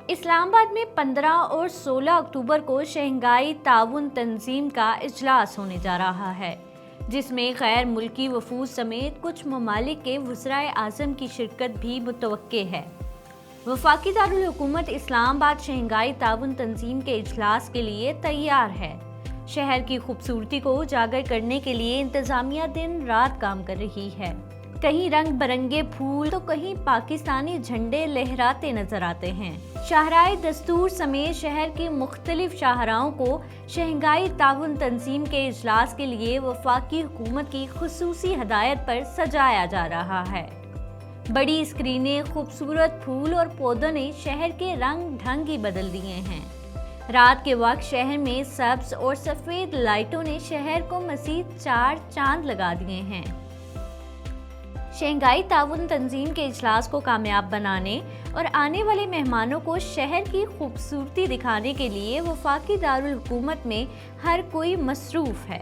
इस्लामाबाद में 15 और 16 अक्टूबर को शंघाई ताउन तंजीम का इजलास होने जा रहा है, जिसमें गैर मुल्की वफूद समेत कुछ ममालिक के वज़राए आज़म की शिरकत भी मुतवक्के है। वफाकी दारुल हुकूमत इस्लामाबाद शंघाई ताउन तंजीम के इजलास के लिए तैयार है। शहर की खूबसूरती को उजागर करने के लिए इंतजामिया दिन रात काम कर रही है। कहीं रंग बिरंगे फूल तो कहीं पाकिस्तानी झंडे लहराते नजर आते हैं। शाहराए दस्तूर समेत शहर की मुख्तलिफ शाहराओं को शंघाई ताउन तंजीम के इजलास के लिए वफाकी हुकूमत की खुसूसी हदायत पर सजाया जा रहा है। बड़ी स्क्रीनें, खूबसूरत फूल और पौधों ने शहर के रंग ढंग ही बदल दिए हैं। रात के वक्त शहर में सब्ज और सफ़ेद लाइटों ने शहर को मज़ीद चार चांद लगा दिए हैं। शंघाई ताउन तंजीम के इजलास को कामयाब बनाने और आने वाले मेहमानों को शहर की खूबसूरती दिखाने के लिए वफाकी दारुल हुकूमत में हर कोई मसरूफ़ है।